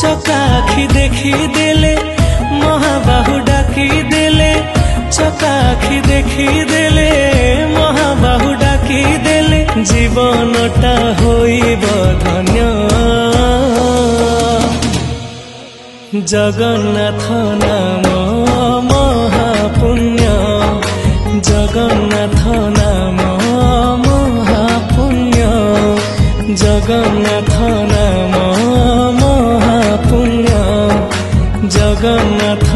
চকা আখি দেখি দেলে মহাবাহু ডাকি দেলে চকা আখি দেখি দেলে মহাবাহু ডাকি দেলে জীবনটা হইব ধন্য জগন্নাথ নাম মহাপুণ্য জগন্নাথ নাম মহাপুণ্য জগন্নাথ নাম মহাপুণ্য জগন্নাথ